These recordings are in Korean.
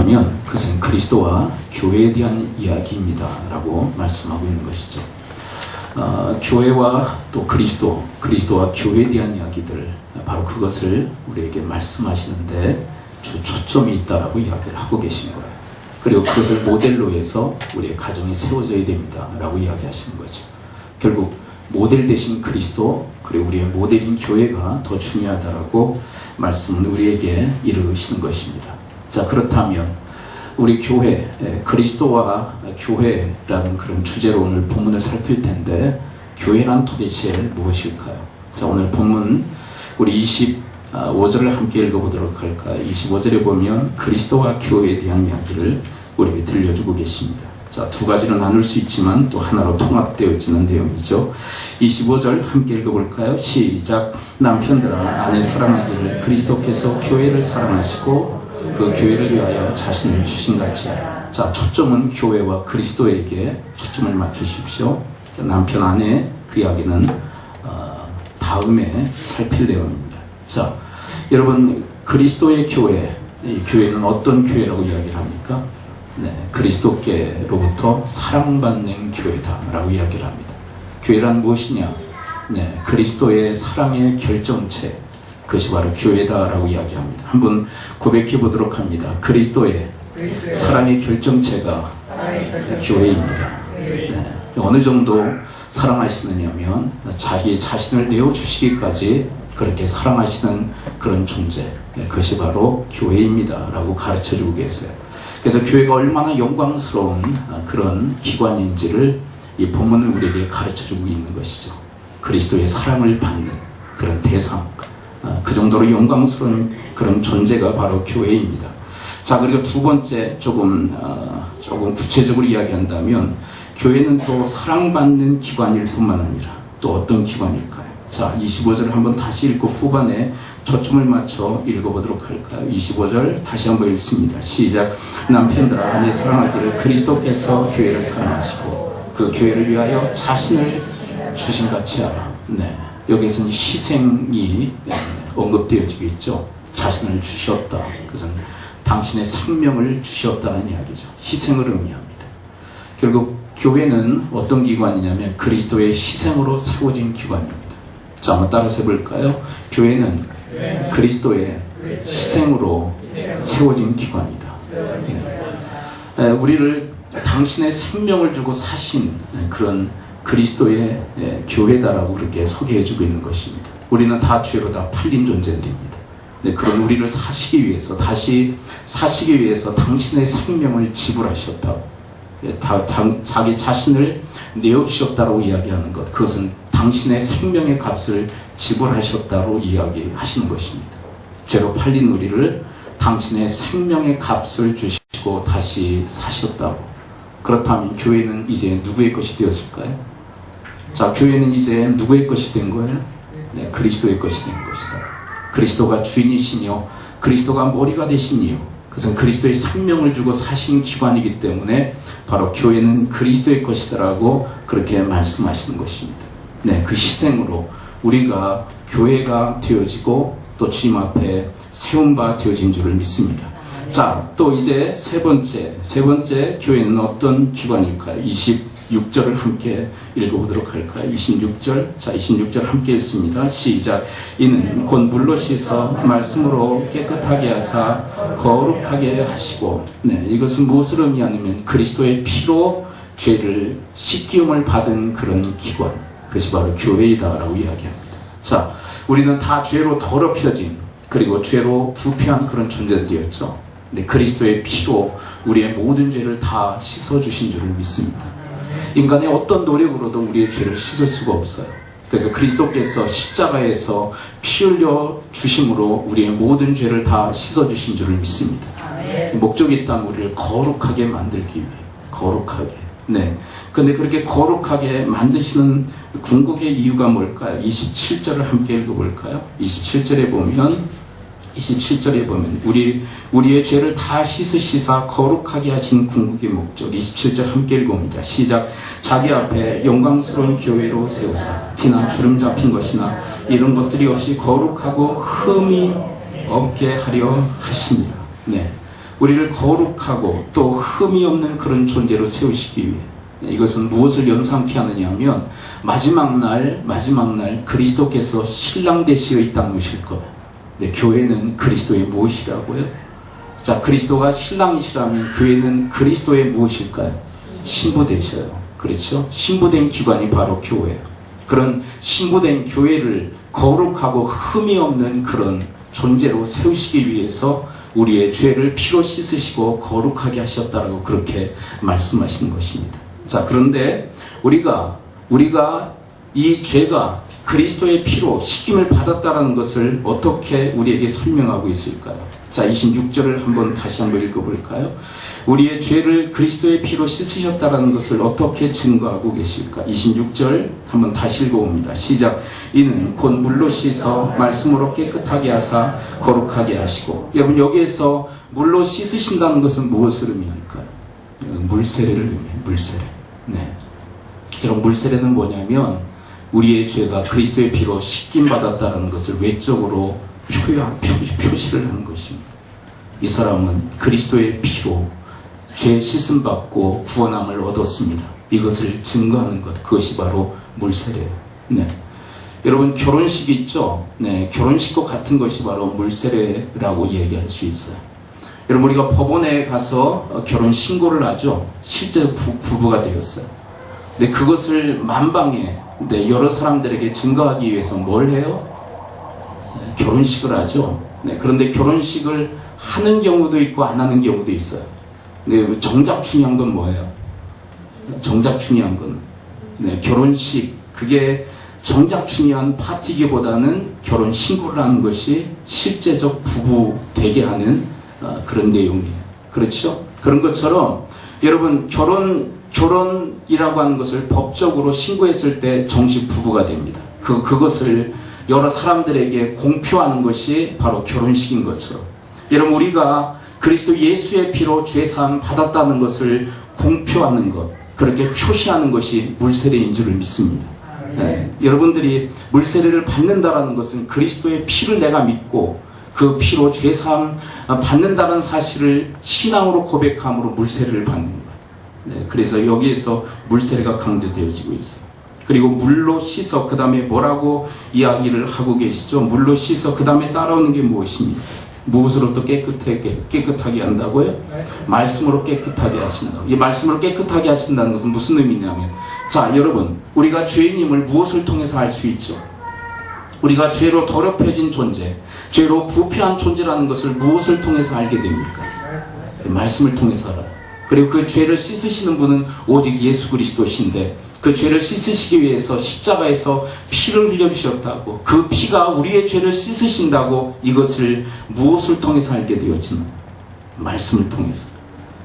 그렇다면 그것은 그리스도와 교회에 대한 이야기입니다 라고 말씀하고 있는 것이죠. 교회와 또 그리스도와 교회에 대한 이야기들, 바로 그것을 우리에게 말씀하시는데 주 초점이 있다라고 이야기를 하고 계신 거예요. 그리고 그것을 모델로 해서 우리의 가정이 세워져야 됩니다 라고 이야기하시는 거죠. 결국 모델 대신 그리스도, 그리고 우리의 모델인 교회가 더 중요하다라고 말씀은 우리에게 이르시는 것입니다. 자, 그렇다면 우리 교회, 그리스도와 교회라는 그런 주제로 오늘 본문을 살필 텐데, 교회란 도대체 무엇일까요? 자, 오늘 본문 우리 25절을 함께 읽어보도록 할까요? 25절에 보면 그리스도와 교회에 대한 이야기를 우리에게 들려주고 계십니다. 자, 두 가지로 나눌 수 있지만 또 하나로 통합되어 있는 내용이죠. 25절 함께 읽어볼까요? 시작. 남편들아, 아내 사랑하기를 그리스도께서 교회를 사랑하시고 그 교회를 위하여 자신을 주신같이. 자, 초점은 교회와 그리스도에게 초점을 맞추십시오. 자, 남편, 아내, 그 이야기는 다음에 살필 내용입니다. 자, 여러분, 그리스도의 교회, 이 교회는 어떤 교회라고 이야기를 합니까? 네, 그리스도께로부터 사랑받는 교회다라고 이야기를 합니다. 교회란 무엇이냐? 네, 그리스도의 사랑의 결정체, 그것이 바로 교회다라고 이야기합니다. 한번 고백해 보도록 합니다. 그리스도의 사랑의 결정체가 교회입니다. 네, 어느 정도 사랑하시느냐면 자기 자신을 내어주시기까지 그렇게 사랑하시는 그런 존재, 그것이 바로 교회입니다 라고 가르쳐주고 계세요. 그래서 교회가 얼마나 영광스러운 그런 기관인지를 이 본문은 우리에게 가르쳐주고 있는 것이죠. 그리스도의 사랑을 받는 그런 대상, 그 정도로 영광스러운 그런 존재가 바로 교회입니다. 자, 그리고 두 번째 조금 구체적으로 이야기한다면 교회는 또 사랑받는 기관일 뿐만 아니라 또 어떤 기관일까요? 자, 25절을 한번 다시 읽고 후반에 초점을 맞춰 읽어보도록 할까요? 25절 다시 한번 읽습니다. 시작. 남편들아, 아내 사랑하기를 그리스도께서 교회를 사랑하시고 그 교회를 위하여 자신을 주신같이 하라. 네, 여기에서는 희생이 언급되어지고 있죠. 자신을 주셨다. 그것은 당신의 생명을 주셨다는 이야기죠. 희생을 의미합니다. 결국 교회는 어떤 기관이냐면 그리스도의 희생으로 세워진 기관입니다. 자, 한번 따라서 해볼까요? 교회는 그리스도의 희생으로 세워진 기관이다. 우리를 당신의 생명을 주고 사신 그런 그리스도의 교회다라고 그렇게 소개해주고 있는 것입니다. 우리는 다 죄로 다 팔린 존재들입니다. 그런 우리를 사시기 위해서, 다시 사시기 위해서 당신의 생명을 지불하셨다고, 자기 자신을 내어주셨다고 이야기하는 것, 그것은 당신의 생명의 값을 지불하셨다고 이야기하시는 것입니다. 죄로 팔린 우리를 당신의 생명의 값을 주시고 다시 사셨다고. 그렇다면 교회는 이제 누구의 것이 되었을까요? 자, 교회는 이제 누구의 것이 된 거예요? 네, 그리스도의 것이 된 것이다. 그리스도가 주인이시며 그리스도가 머리가 되시니요, 그것은 그리스도의 생명을 주고 사신 기관이기 때문에 바로 교회는 그리스도의 것이다라고 그렇게 말씀하시는 것입니다. 네, 그 희생으로 우리가 교회가 되어지고 또 주님 앞에 세운 바 되어진 줄을 믿습니다. 자, 또 이제 세 번째 교회는 어떤 기관일까요? 26절을 함께 읽어보도록 할까요? 26절, 자, 26절 함께 읽습니다. 시작. 이는 곧 물로 씻어 말씀으로 깨끗하게 하사 거룩하게 하시고. 네, 이것은 무엇을 의미하냐면 그리스도의 피로 죄를 씻기움을 받은 그런 기관, 그것이 바로 교회이다라고 이야기합니다. 자, 우리는 다 죄로 더럽혀진, 그리고 죄로 부패한 그런 존재들이었죠. 근데 그리스도의 피로 우리의 모든 죄를 다 씻어주신 줄을 믿습니다. 인간의 어떤 노력으로도 우리의 죄를 씻을 수가 없어요. 그래서 그리스도께서 십자가에서 피 흘려 주심으로 우리의 모든 죄를 다 씻어주신 줄을 믿습니다. 목적이 있다면 우리를 거룩하게 만들기 위해, 거룩하게. 네. 근데 그렇게 거룩하게 만드시는 궁극의 이유가 뭘까요? 27절을 함께 읽어볼까요? 27절에 보면 우리의 죄를 다 씻으시사 거룩하게 하신 궁극의 목적, 27절 함께 읽어봅니다. 시작. 자기 앞에 영광스러운 교회로 세우사 피나 주름 잡힌 것이나 이런 것들이 없이 거룩하고 흠이 없게 하려 하십니다. 네, 우리를 거룩하고 또 흠이 없는 그런 존재로 세우시기 위해 이것은 무엇을 연상케 하느냐 하면 마지막 날 그리스도께서 신랑 되시어 이 땅에 오실 거예요. 네, 교회는 그리스도의 무엇이라고요? 자, 그리스도가 신랑이시라면 교회는 그리스도의 무엇일까요? 신부 되셔요. 그렇죠? 신부된 기관이 바로 교회예요. 그런 신부된 교회를 거룩하고 흠이 없는 그런 존재로 세우시기 위해서 우리의 죄를 피로 씻으시고 거룩하게 하셨다라고 그렇게 말씀하시는 것입니다. 자, 그런데 우리가 이 죄가 그리스도의 피로 씻김을 받았다는 것을 어떻게 우리에게 설명하고 있을까요? 자, 26절을 다시 한번 읽어볼까요? 우리의 죄를 그리스도의 피로 씻으셨다는 것을 어떻게 증거하고 계실까? 26절 한번 다시 읽어봅니다. 시작. 이는 곧 물로 씻어 말씀으로 깨끗하게 하사 거룩하게 하시고. 여러분, 여기에서 물로 씻으신다는 것은 무엇을 의미할까요? 물세례를 의미해요. 물세례. 네. 여러분, 물세례는 뭐냐면 우리의 죄가 그리스도의 피로 씻김 받았다는 것을 외적으로 표시를 하는 것입니다. 이 사람은 그리스도의 피로 죄 씻음 받고 구원함을 얻었습니다. 이것을 증거하는 것, 그것이 바로 물세례예요. 네. 여러분, 결혼식 있죠? 네, 결혼식과 같은 것이 바로 물세례라고 얘기할 수 있어요. 여러분, 우리가 법원에 가서 결혼 신고를 하죠. 실제 부부가 되었어요. 근데 그것을 만방에 여러 사람들에게 증거하기 위해서 뭘 해요? 결혼식을 하죠. 네, 그런데 결혼식을 하는 경우도 있고 안 하는 경우도 있어요. 네, 정작 중요한 건 뭐예요? 정작 중요한 건 결혼식, 그게 정작 중요한 파티기보다는 결혼 신고를 하는 것이 실제적 부부 되게 하는 그런 내용이에요. 그렇죠? 그런 것처럼 여러분, 결혼이라고 하는 것을 법적으로 신고했을 때 정식 부부가 됩니다. 그것을 여러 사람들에게 공표하는 것이 바로 결혼식인 것처럼, 여러분, 우리가 그리스도 예수의 피로 죄사함 받았다는 것을 공표하는 것, 그렇게 표시하는 것이 물세례인 줄을 믿습니다. 네, 여러분들이 물세례를 받는다라는 것은 그리스도의 피를 내가 믿고 그 피로 죄사함 받는다는 사실을 신앙으로 고백함으로 물세례를 받는 거예요. 네, 그래서 여기에서 물세례가 강조되어지고 있어요. 그리고 물로 씻어, 그 다음에 뭐라고 이야기를 하고 계시죠? 물로 씻어, 그 다음에 따라오는 게 무엇입니까? 무엇으로 또 깨끗하게 한다고요? 말씀으로 깨끗하게 하신다고. 이 말씀으로 깨끗하게 하신다는 것은 무슨 의미냐면, 자, 여러분, 우리가 죄인임을 무엇을 통해서 알 수 있죠? 우리가 죄로 더럽혀진 존재, 죄로 부패한 존재라는 것을 무엇을 통해서 알게 됩니까? 말씀을 통해서 알아요. 그리고 그 죄를 씻으시는 분은 오직 예수 그리스도신데, 그 죄를 씻으시기 위해서 십자가에서 피를 흘려주셨다고, 그 피가 우리의 죄를 씻으신다고, 이것을 무엇을 통해서 알게 되어지나요? 말씀을 통해서.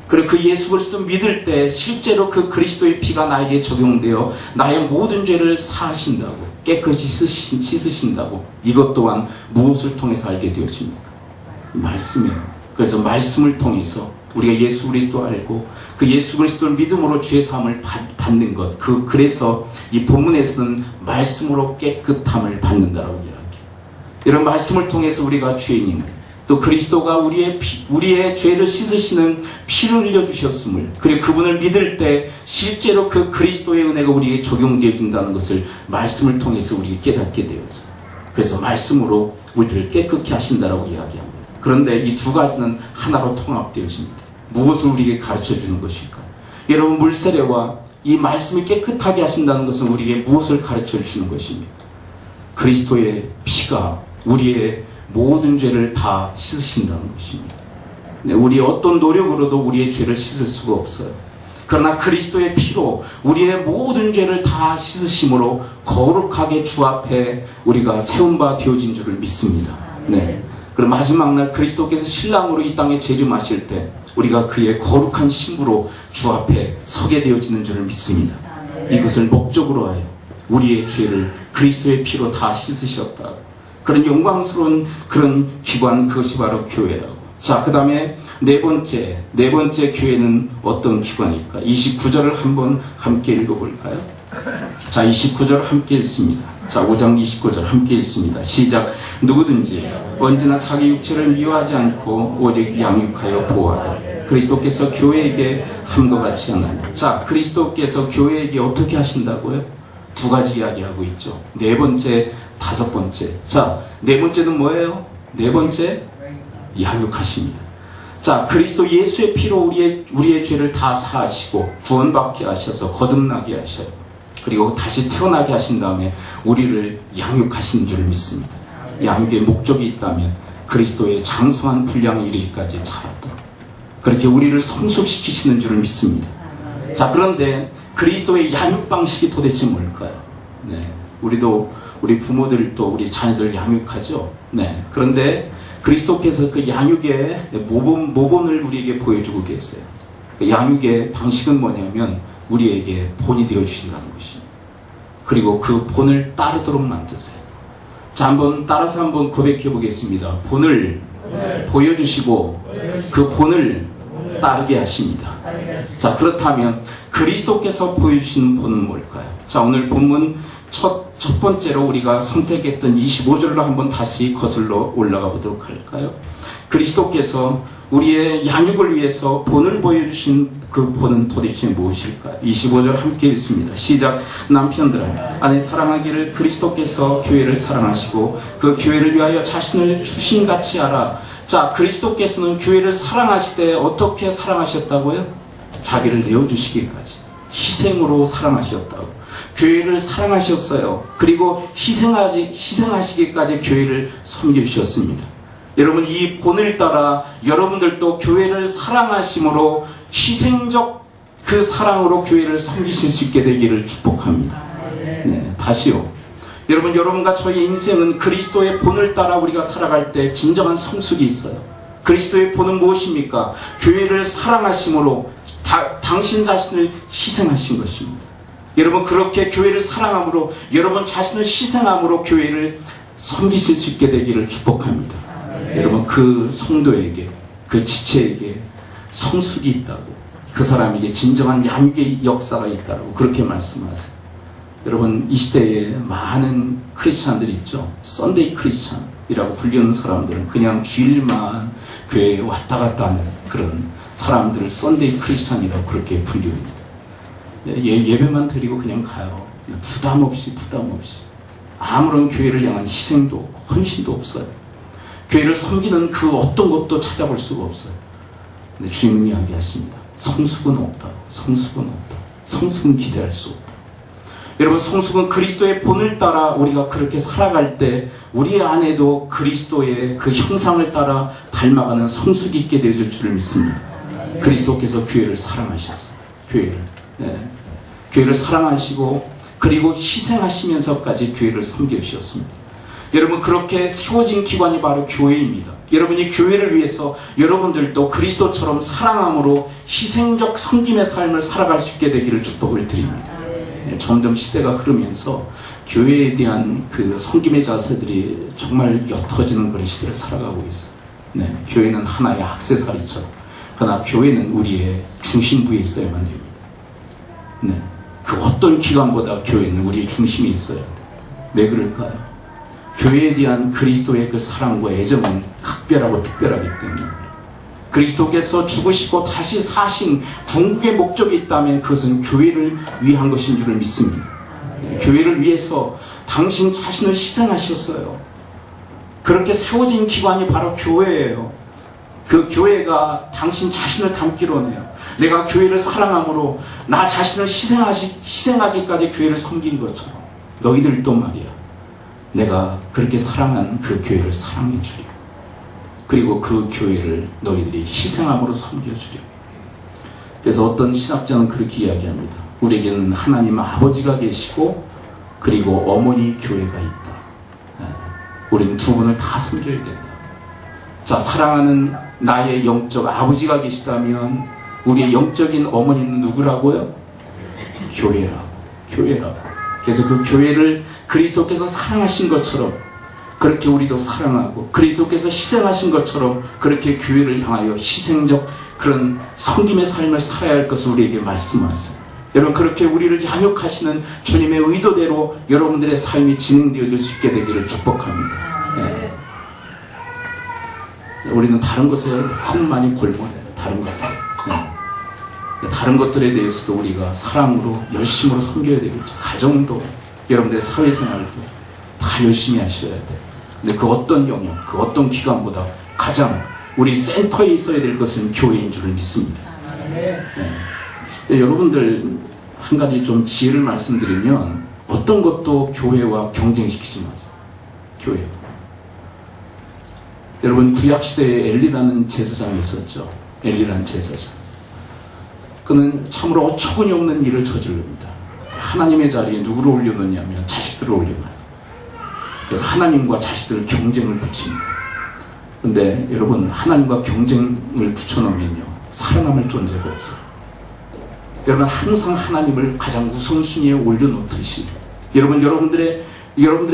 그리고 그 예수 그리스도 믿을 때 실제로 그 그리스도의 피가 나에게 적용되어 나의 모든 죄를 사하신다고, 깨끗이 씻으신다고, 이것 또한 무엇을 통해서 알게 되어집니까? 말씀이에요. 그래서 말씀을 통해서 우리가 예수 그리스도 알고 그 예수 그리스도를 믿음으로 죄 사함을 받는 것, 그래서 이 본문에서는 말씀으로 깨끗함을 받는다라고 이야기해요. 이런 말씀을 통해서 우리가 죄인임을, 또 그리스도가 우리의 죄를 씻으시는 피를 흘려주셨음을, 그리고 그분을 믿을 때 실제로 그 그리스도의 은혜가 우리에게 적용되어진다는 것을 말씀을 통해서 우리가 깨닫게 되어져요. 그래서 말씀으로 우리를 깨끗게 하신다라고 이야기합니다. 그런데 이 두 가지는 하나로 통합되어집니다. 무엇을 우리에게 가르쳐주는 것일까? 여러분, 물세례와 이 말씀이 깨끗하게 하신다는 것은 우리에게 무엇을 가르쳐주시는 것입니까? 그리스도의 피가 우리의 모든 죄를 다 씻으신다는 것입니다. 네, 우리의 어떤 노력으로도 우리의 죄를 씻을 수가 없어요. 그러나 그리스도의 피로 우리의 모든 죄를 다 씻으심으로 거룩하게 주 앞에 우리가 세운 바 되어진 줄을 믿습니다. 네. 그럼 마지막 날 그리스도께서 신랑으로 이 땅에 재림하실 때 우리가 그의 거룩한 신부로 주 앞에 서게 되어지는 줄을 믿습니다. 이것을 목적으로 하여 우리의 죄를 그리스도의 피로 다 씻으셨다. 그런 영광스러운 그런 기관, 그것이 바로 교회라고. 자, 그 다음에 네 번째 교회는 어떤 기관일까? 29절을 한번 함께 읽어볼까요? 자, 29절 함께 읽습니다. 자, 5장 29절 함께 읽습니다. 시작. 누구든지 언제나 자기 육체를 미워하지 않고 오직 양육하여 보호하되 그리스도께서 교회에게 함과 같이 하나니. 자, 그리스도께서 교회에게 어떻게 하신다고요? 두 가지 이야기하고 있죠. 네 번째, 다섯 번째. 자, 네 번째는 뭐예요? 네 번째, 양육하십니다. 자, 그리스도 예수의 피로 우리의 죄를 다 사하시고 구원받게 하셔서 거듭나게 하셔요. 그리고 다시 태어나게 하신 다음에 우리를 양육하시는 줄 믿습니다. 양육의 목적이 있다면 그리스도의 장성한 분량에 이르기까지 자라도록 그렇게 우리를 성숙시키시는 줄 믿습니다. 자, 그런데 그리스도의 양육 방식이 도대체 뭘까요? 네, 우리 부모들도 우리 자녀들 양육하죠. 네, 그런데 그리스도께서 그 양육의 모본을 우리에게 보여주고 계세요. 그 양육의 방식은 뭐냐면 우리에게 본이 되어주신다는 것입니다. 그리고 그 본을 따르도록 만드세요. 자, 따라서 한번 고백해 보겠습니다. 본을 보여주시고 그 본을 따르게 하십니다. 자, 그렇다면 그리스도께서 보여주시는 본은 뭘까요? 자, 오늘 본문 첫 번째로 우리가 선택했던 25절로 한번 다시 거슬러 올라가 보도록 할까요? 그리스도께서 우리의 양육을 위해서 본을 보여주신 그 본은 도대체 무엇일까요? 25절 함께 읽습니다. 시작. 남편들아, 아내 사랑하기를 그리스도께서 교회를 사랑하시고 그 교회를 위하여 자신을 주신같이 하라. 자, 그리스도께서는 교회를 사랑하시되 어떻게 사랑하셨다고요? 자기를 내어주시기까지 희생으로 사랑하셨다고. 교회를 사랑하셨어요. 그리고 희생하시기까지 교회를 섬겨주셨습니다. 여러분, 이 본을 따라 여러분들도 교회를 사랑하심으로 희생적 그 사랑으로 교회를 섬기실 수 있게 되기를 축복합니다. 네, 다시요. 여러분과 저의 인생은 그리스도의 본을 따라 우리가 살아갈 때 진정한 성숙이 있어요. 그리스도의 본은 무엇입니까? 교회를 사랑하심으로 당신 자신을 희생하신 것입니다. 여러분, 그렇게 교회를 사랑함으로 여러분 자신을 희생함으로 교회를 섬기실 수 있게 되기를 축복합니다. 여러분, 그 성도에게, 그 지체에게 성숙이 있다고, 그 사람에게 진정한 양육의 역사가 있다고 그렇게 말씀하세요. 여러분, 이 시대에 많은 크리스찬들이 있죠. 썬데이 크리스찬이라고 불리는 사람들은 그냥 주일만 교회에 왔다 갔다 하는 그런 사람들을 썬데이 크리스찬이라고 그렇게 불립니다. 예배만 드리고 그냥 가요. 부담 없이 아무런 교회를 향한 희생도 없고 헌신도 없어요. 교회를 섬기는 그 어떤 것도 찾아볼 수가 없어요. 근데 주님은 이야기하십니다. 성숙은 없다. 성숙은 기대할 수 없다. 여러분, 성숙은 그리스도의 본을 따라 우리가 그렇게 살아갈 때 우리 안에도 그리스도의 그 형상을 따라 닮아가는 성숙이 있게 되어질 줄을 믿습니다. 그리스도께서 교회를 사랑하셨어요. 교회를 사랑하시고 그리고 희생하시면서까지 교회를 섬겨주셨습니다. 여러분, 그렇게 세워진 기관이 바로 교회입니다. 여러분이 교회를 위해서 여러분들도 그리스도처럼 사랑함으로 희생적 섬김의 삶을 살아갈 수 있게 되기를 축복을 드립니다. 점점 시대가 흐르면서 교회에 대한 그 섬김의 자세들이 정말 옅어지는 그런 시대를 살아가고 있어요. 교회는 하나의 액세서리처럼, 그러나 교회는 우리의 중심부에 있어야만 됩니다. 그 어떤 기관보다 교회는 우리의 중심이 있어야 돼요. 왜 그럴까요? 교회에 대한 그리스도의 그 사랑과 애정은 각별하고 특별하기 때문에, 그리스도께서 죽으시고 다시 사신 궁극의 목적이 있다면 그것은 교회를 위한 것인 줄을 믿습니다. 교회를 위해서 당신 자신을 희생하셨어요. 그렇게 세워진 기관이 바로 교회예요. 그 교회가 당신 자신을 담기로 해요. 내가 교회를 사랑함으로 나 자신을 희생하기까지 교회를 섬긴 것처럼 너희들도 말이야, 내가 그렇게 사랑한 그 교회를 사랑해 주려, 그리고 그 교회를 너희들이 희생함으로 섬겨주려. 그래서 어떤 신학자는 그렇게 이야기합니다. 우리에게는 하나님 아버지가 계시고 그리고 어머니 교회가 있다. 우리는 두 분을 다 섬겨야 된다. 자, 사랑하는 나의 영적 아버지가 계시다면 우리의 영적인 어머니는 누구라고요? 교회라고. 그래서 그 교회를 그리스도께서 사랑하신 것처럼 그렇게 우리도 사랑하고, 그리스도께서 희생하신 것처럼 그렇게 교회를 향하여 희생적 그런 섬김의 삶을 살아야 할 것을 우리에게 말씀하세요. 여러분, 그렇게 우리를 양육하시는 주님의 의도대로 여러분들의 삶이 진행되어질 수 있게 되기를 축복합니다. 네. 우리는 다른 것에 너무 많이 골몰해요. 다른 것들. 네. 다른 것들에 대해서도 우리가 사랑으로 열심으로 섬겨야 되겠죠. 가정도, 여러분들의 사회생활도 다 열심히 하셔야 돼요. 근데 그 어떤 영역, 그 어떤 기관보다 가장 우리 센터에 있어야 될 것은 교회인 줄을 믿습니다. 네. 여러분들 한 가지 좀 지혜를 말씀드리면, 어떤 것도 교회와 경쟁시키지 마세요. 교회. 여러분, 구약시대에 엘리라는 제사장이 있었죠. 엘리라는 제사장. 그는 참으로 어처구니 없는 일을 저지릅니다. 하나님의 자리에 누구를 올려놓냐면 자식들을 올려놔요. 그래서 하나님과 자식들 경쟁을 붙입니다. 근데 여러분, 하나님과 경쟁을 붙여놓으면요, 살아남을 존재가 없어요. 여러분, 항상 하나님을 가장 우선순위에 올려놓듯이 여러분들의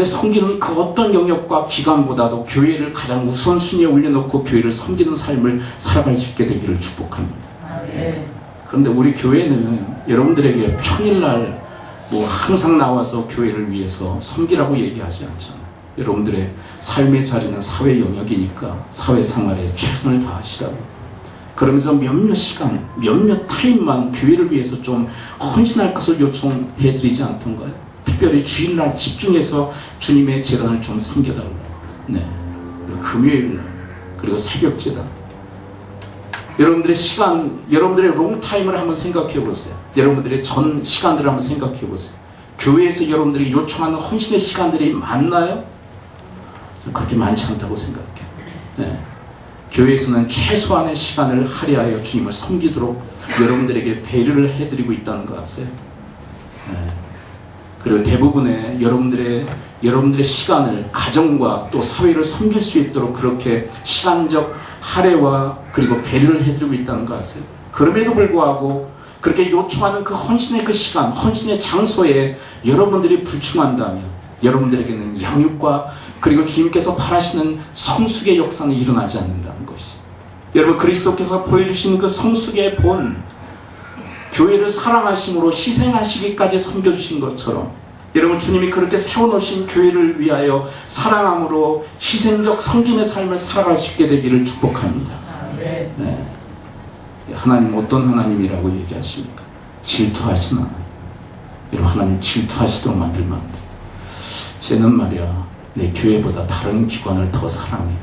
섬기는 그 어떤 영역과 기관보다도 교회를 가장 우선순위에 올려놓고 교회를 섬기는 삶을 살아갈 수 있게 되기를 축복합니다. 그런데 우리 교회는 여러분들에게 평일날 뭐 항상 나와서 교회를 위해서 섬기라고 얘기하지 않잖아요. 여러분들의 삶의 자리는 사회 영역이니까 사회생활에 최선을 다하시라고, 그러면서 몇몇 시간, 몇몇 타임만 교회를 위해서 좀 헌신할 것을 요청해 드리지 않던가요? 특별히 주일날 집중해서 주님의 제단을 좀 섬겨달라고. 네. 금요일날, 그리고 새벽제단. 여러분들의 시간, 여러분들의 롱타임을 한번 생각해 보세요. 여러분들의 전 시간들을 한번 생각해 보세요. 교회에서 여러분들이 요청하는 헌신의 시간들이 많나요? 그렇게 많지 않다고 생각해요. 네. 교회에서는 최소한의 시간을 할애하여 주님을 섬기도록 여러분들에게 배려를 해드리고 있다는 거 아세요? 네. 그리고 대부분의 여러분들의 시간을 가정과 또 사회를 섬길 수 있도록 그렇게 시간적 할애와 그리고 배려를 해드리고 있다는 거 아세요? 그럼에도 불구하고 그렇게 요청하는 그 헌신의 그 시간, 헌신의 장소에 여러분들이 불충한다면 여러분들에게는 양육과 그리고 주님께서 바라시는 성숙의 역사는 일어나지 않는다는 것이, 여러분, 그리스도께서 보여주신 그 성숙의 본, 교회를 사랑하심으로 희생하시기까지 섬겨주신 것처럼 여러분, 주님이 그렇게 세워놓으신 교회를 위하여 사랑함으로 희생적 섬김의 삶을 살아갈 수 있게 되기를 축복합니다. 네. 하나님 어떤 하나님이라고 얘기하십니까? 질투하시는 하나님. 여러분, 하나님 질투하시도록 만들면 안 돼. 쟤는 말이야, 내 교회보다 다른 기관을 더 사랑해.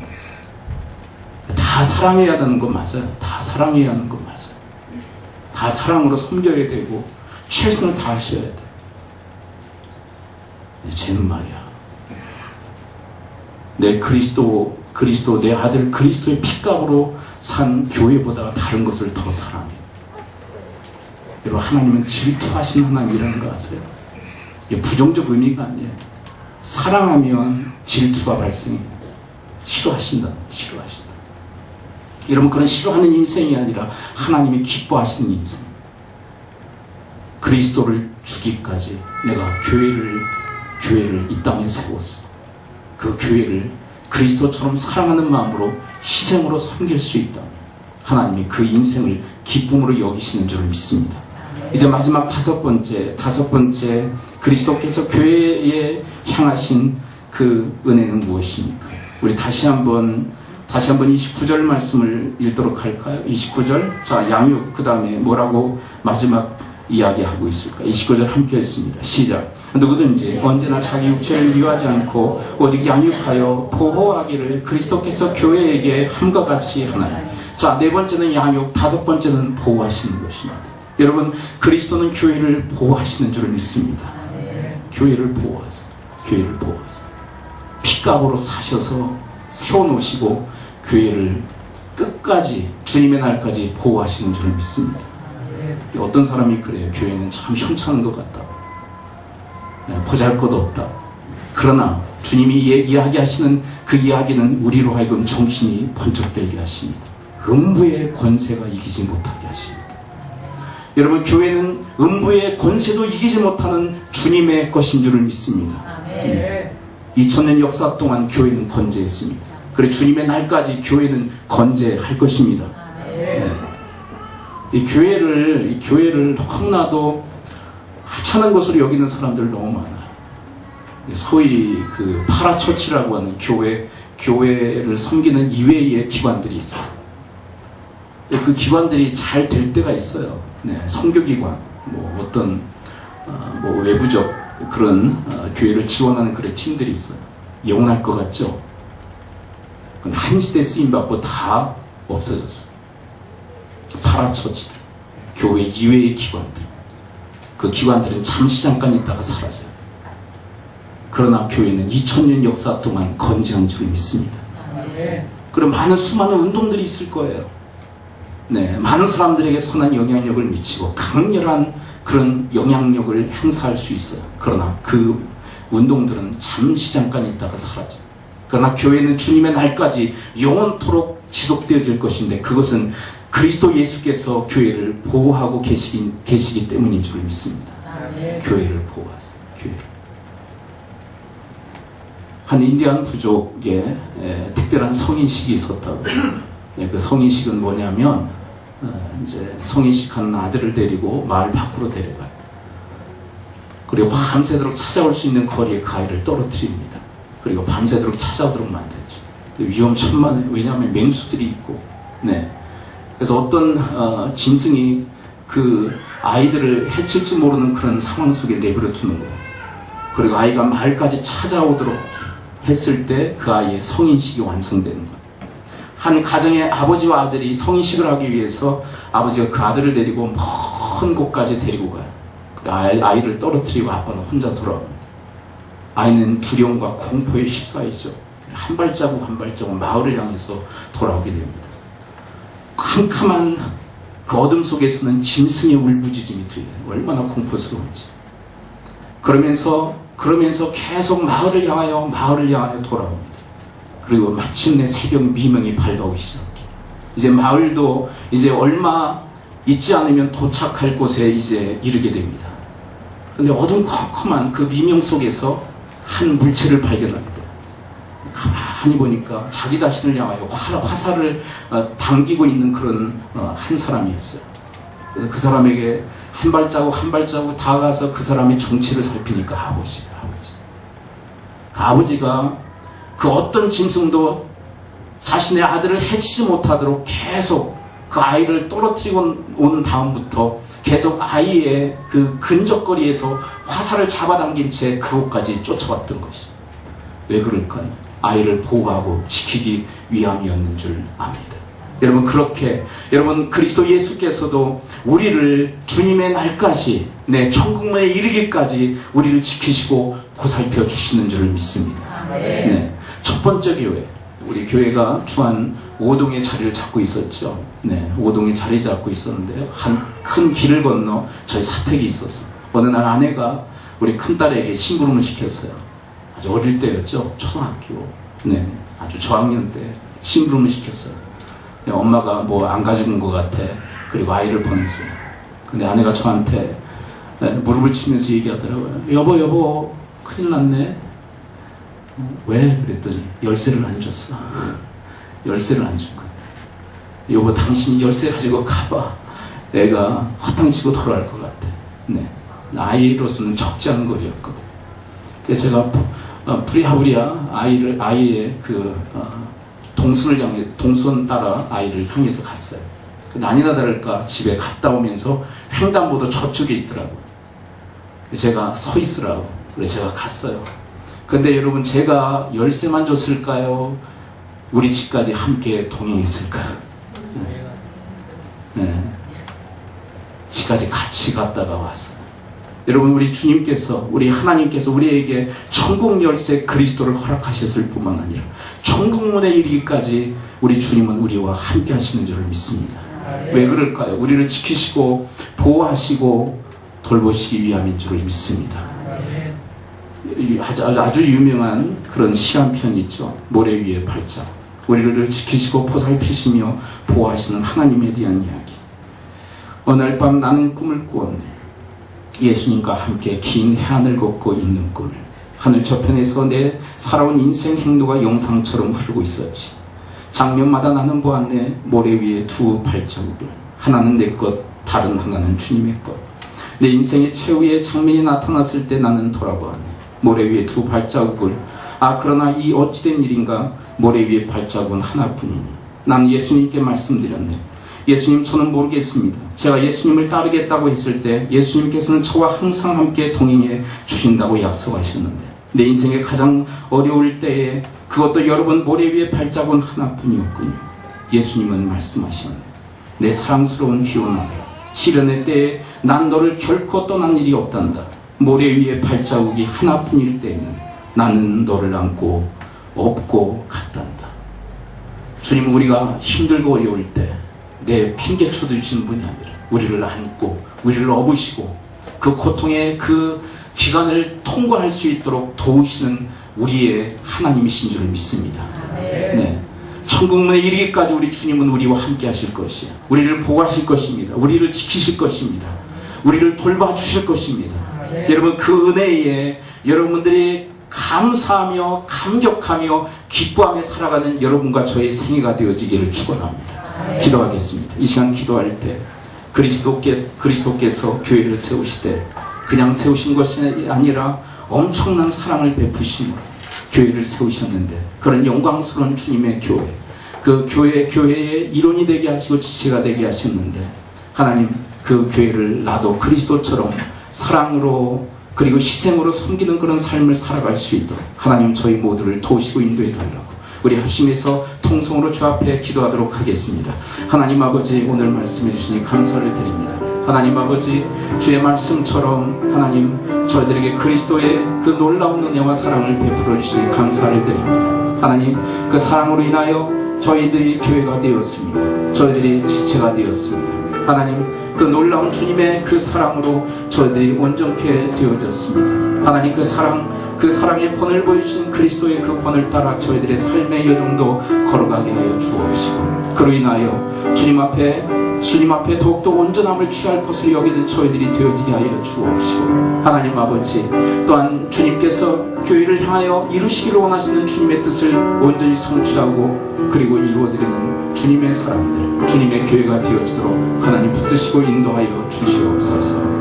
다 사랑해야 되는 거 맞아요. 다 사랑해야 하는 거 맞아요. 다 사랑으로 섬겨야 되고 최선을 다하셔야 돼. 쟤는 말이야, 내 그리스도 내 아들 그리스도의 핏값으로 산 교회보다 다른 것을 더 사랑해. 여러분, 하나님은 질투하시는 하나님이라는 거 아세요? 이게 부정적 의미가 아니에요. 사랑하면 질투가 발생해요. 싫어하신다. 여러분, 그런 싫어하는 인생이 아니라 하나님이 기뻐하시는 인생. 그리스도를 주기까지 내가 교회를 이 땅에 세웠어. 그 교회를 그리스도처럼 사랑하는 마음으로 희생으로 섬길 수 있다. 하나님이 그 인생을 기쁨으로 여기시는 줄 믿습니다. 이제 마지막 다섯 번째 그리스도께서 교회에 향하신 그 은혜는 무엇입니까? 우리 다시 한번 29절 말씀을 읽도록 할까요? 29절. 자, 양육, 그 다음에 뭐라고 마지막 이야기하고 있을까? 29절 함께 했습니다. 시작. 누구든지 언제나 자기 육체를 미워하지 않고 오직 양육하여 보호하기를 그리스도께서 교회에게 함과 같이 하나니. 자, 네 번째는 양육, 다섯 번째는 보호하시는 것입니다. 여러분, 그리스도는 교회를 보호하시는 줄을 믿습니다. 교회를 보호하세요. 핏값으로 사셔서 세워놓으시고 교회를 끝까지 주님의 날까지 보호하시는 줄을 믿습니다. 어떤 사람이 그래요. 교회는 참 현찮은 것 같다. 보잘것없다. 그러나 주님이 이야기하시는 그 이야기는 우리로 하여금 정신이 번쩍들게 하십니다. 음부의 권세가 이기지 못하게 하십니다. 여러분, 교회는 음부의 권세도 이기지 못하는 주님의 것인 줄을 믿습니다. 2000년 역사 동안 교회는 건재했습니다. 그리고 주님의 날까지 교회는 건재할 것입니다. 네. 이 교회를 너무나도 하찮은 것으로 여기는 사람들 너무 많아요. 소위 그 파라처치라고 하는 교회를 섬기는 이외의 기관들이 있어요. 그 기관들이 잘 될 때가 있어요. 네, 선교기관, 뭐 어떤 뭐 외부적 그런 교회를 지원하는 그런 팀들이 있어요. 영원할 것 같죠? 근데 한 시대 쓰임받고 다 없어졌어요. 파라처치들, 교회 이외의 기관들, 그 기관들은 잠시 잠깐 있다가 사라져요. 그러나 교회는 2000년 역사 동안 건재한 줄 믿습니다. 그리고 수많은 운동들이 있을 거예요. 네, 많은 사람들에게 선한 영향력을 미치고 강렬한 그런 영향력을 행사할 수 있어요. 그러나 그 운동들은 잠시 잠깐 있다가 사라져요. 그러나 교회는 주님의 날까지 영원토록 지속되어질 것인데, 그것은 그리스도 예수께서 교회를 보호하고 계시기 때문인 줄 믿습니다. 교회를 보호하세요. 교회를. 한 인디안 부족에 특별한 성인식이 있었다고. 그 성인식은 뭐냐면, 이제 성인식하는 아들을 데리고 마을 밖으로 데려가요. 그리고 밤새도록 찾아올 수 있는 거리에 그 아이를 떨어뜨립니다. 그리고 밤새도록 찾아오도록 만들죠. 위험천만해요. 왜냐하면 맹수들이 있고, 네. 그래서 어떤 짐승이 그 아이들을 해칠지 모르는 그런 상황 속에 내버려 두는 거예요. 그리고 아이가 마을까지 찾아오도록 했을 때 그 아이의 성인식이 완성되는 거예요. 한 가정의 아버지와 아들이 성인식을 하기 위해서 아버지가 그 아들을 데리고 먼 곳까지 데리고 가요. 아이를 떨어뜨리고 아빠는 혼자 돌아옵니다. 아이는 두려움과 공포에 휩싸이죠. 한 발자국 한 발자국 마을을 향해서 돌아오게 됩니다. 캄캄한 그 어둠 속에서는 짐승의 울부짖음이 들려요. 얼마나 공포스러운지. 그러면서 계속 마을을 향하여 돌아옵니다. 그리고 마침내 새벽 미명이 밝아오기 시작해요. 이제 마을도 이제 얼마 있지 않으면 도착할 곳에 이제 이르게 됩니다. 그런데 어둠컴컴한 그 미명 속에서 한 물체를 발견합니다. 가만히 보니까 자기 자신을 향하여 화살을 당기고 있는 그런 한 사람이었어요. 그래서 그 사람에게 한 발자국 한 발자국 다가가서 그 사람의 정체를 살피니까 그 아버지가 그 어떤 짐승도 자신의 아들을 해치지 못하도록 계속 그 아이를 떨어뜨리고 오는 다음부터 계속 아이의 그 근접거리에서 화살을 잡아당긴 채 그곳까지 쫓아왔던 것이. 왜 그럴까요? 아이를 보호하고 지키기 위함이었는 줄 압니다. 여러분, 그렇게 여러분 그리스도 예수께서도 우리를 주님의 날까지, 천국문에 이르기까지 우리를 지키시고 보살펴 주시는 줄 믿습니다. 네. 첫 번째 교회, 우리 교회가 주한 5동의 자리를 잡고 있었죠. 네, 5동의 자리 잡고 있었는데요. 한 큰 길을 건너 저희 사택이 있었어요. 어느 날 아내가 우리 큰딸에게 심부름을 시켰어요. 아주 어릴 때였죠. 초등학교. 네, 아주 저학년 때 심부름을 시켰어요. 네, 엄마가 뭐 안 가져온 것 같아. 그리고 아이를 보냈어요. 근데 아내가 저한테 무릎을 치면서 얘기하더라고요. 여보, 큰일 났네. 왜? 그랬더니 열쇠를 안 줬어. 열쇠를 안 준 거야. 여보, 당신이 열쇠 가지고 가봐. 애가 허탕치고 돌아갈 것 같아. 네, 아이로서는 적지 않은 거리였거든. 그래서 제가 부랴부랴 아이의 그 동선 따라 아이를 향해서 갔어요. 아니나 다를까 집에 갔다 오면서 횡단보도 저쪽에 있더라고요. 제가 서 있으라고. 그래서 제가 갔어요. 근데 여러분, 제가 열쇠만 줬을까요? 우리 집까지 함께 동행했을까요? 네. 집까지 같이 갔다가 왔어요. 여러분, 우리 주님께서, 우리 하나님께서 우리에게 천국 열쇠 그리스도를 허락하셨을 뿐만 아니라 천국문에 이르기까지 우리 주님은 우리와 함께 하시는 줄을 믿습니다. 왜 그럴까요? 우리를 지키시고 보호하시고 돌보시기 위함인 줄을 믿습니다. 아주 유명한 그런 시간편이 있죠. 모래 위의 발자국. 우리를 지키시고 보살피시며 보호하시는 하나님에 대한 이야기. 어느 날 밤 나는 꿈을 꾸었네. 예수님과 함께 긴 해안을 걷고 있는 꿈을. 하늘 저편에서 내 살아온 인생 행로가 영상처럼 흐르고 있었지. 장면마다 나는 보았네. 모래 위에 두 발자국을. 하나는 내 것, 다른 하나는 주님의 것. 내 인생의 최후의 장면이 나타났을 때 나는 돌아보았네. 모래 위에 두 발자국을, 그러나 이 어찌된 일인가, 모래 위에 발자국은 하나뿐이니. 나는 예수님께 말씀드렸네. 예수님, 저는 모르겠습니다. 제가 예수님을 따르겠다고 했을 때 예수님께서는 저와 항상 함께 동행해 주신다고 약속하셨는데, 내 인생의 가장 어려울 때에 그것도 여러분 모래 위에 발자국은 하나뿐이었군요. 예수님은 말씀하셨네. 내 사랑스러운 귀한 아들, 시련의 때에 난 너를 결코 떠난 일이 없단다. 모래 위에 발자국이 하나뿐일 때에는 나는 너를 안고 업고 갔단다. 주님은 우리가 힘들고 어려울 때 내 핑계쳐 주시는 분이 아니라 우리를 안고 우리를 업으시고 그 고통의 그 기간을 통과할 수 있도록 도우시는 우리의 하나님이신 줄 믿습니다. 네. 천국문에 이르기까지 우리 주님은 우리와 함께 하실 것이에요. 우리를 보호하실 것입니다. 우리를 지키실 것입니다. 우리를 돌봐주실 것입니다. 여러분, 그 은혜에 여러분들이 감사하며 감격하며 기뻐하며 살아가는 여러분과 저의 생애가 되어지기를 축원합니다. 기도하겠습니다. 이 시간 기도할 때 그리스도께서 교회를 세우시되 그냥 세우신 것이 아니라 엄청난 사랑을 베푸심으로 교회를 세우셨는데, 그런 영광스러운 주님의 교회, 그 교회의 일원이 되게 하시고 지체가 되게 하셨는데, 하나님, 그 교회를 나도 그리스도처럼 사랑으로 그리고 희생으로 섬기는 그런 삶을 살아갈 수 있도록 하나님, 저희 모두를 도우시고 인도해 달라고 우리 합심해서 통성으로 주 앞에 기도하도록 하겠습니다. 하나님 아버지, 오늘 말씀해 주시니 감사를 드립니다. 하나님 아버지, 주의 말씀처럼 하나님, 저희들에게 그리스도의 그 놀라운 은혜와 사랑을 베풀어 주시니 감사를 드립니다. 하나님, 그 사랑으로 인하여 저희들이 교회가 되었습니다. 저희들이 지체가 되었습니다. 하나님, 그 놀라운 주님의 그 사랑으로 저희들이 온전케 되어졌습니다. 하나님, 그 사랑의 본을 보여주신 그리스도의 그 본을 따라 저희들의 삶의 여정도 걸어가게 하여 주옵시고, 그로 인하여 주님 앞에 더욱더 온전함을 취할 것을 여기는 저희들이 되어지게 하여 주옵시고, 하나님 아버지, 또한 주님께서 교회를 향하여 이루시기를 원하시는 주님의 뜻을 온전히 성취하고 그리고 이루어드리는 주님의 사람들, 주님의 교회가 되어지도록 하나님 붙드시고 인도하여 주시옵소서.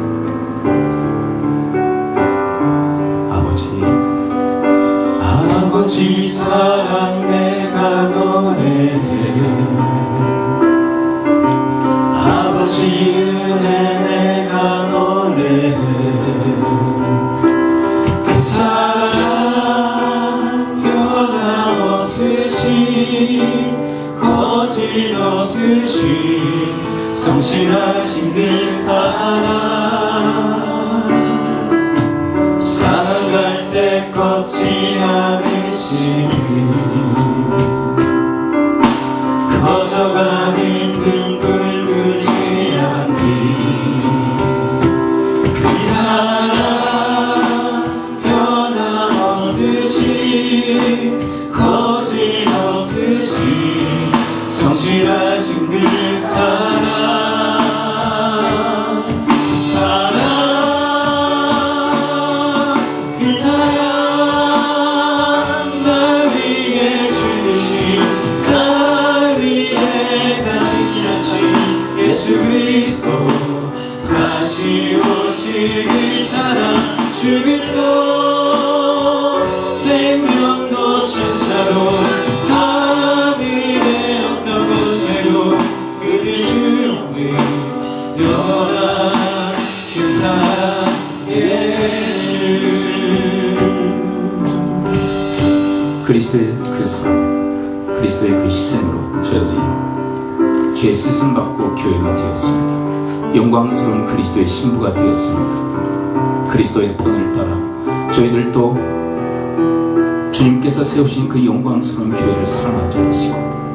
아버지 사랑 내가 노래해, 아버지 은혜 내가 노래해, 그 사랑 변함없으시 거짓없으시 성실하신 그 사랑, 살아갈 때 걷지 않으시니 커져가는 등 붉으지 않니, 그 사랑 변함없으시 거짓없으시 성실하신 그 사랑, 죽음도 생명도 천사도 하늘의 어떤 곳에도 그들 없는 영원한 그 사랑 예수. 그리스도의 그 사랑, 그리스도의 그 희생으로 저희들이 죄 쓰심 받고 교회가 되었습니다. 영광스러운 그리스도의 신부가 되었습니다. 그리스도의 본을 따라 저희들도 주님께서 세우신 그 영광스러운 교회를 사랑하게 하시고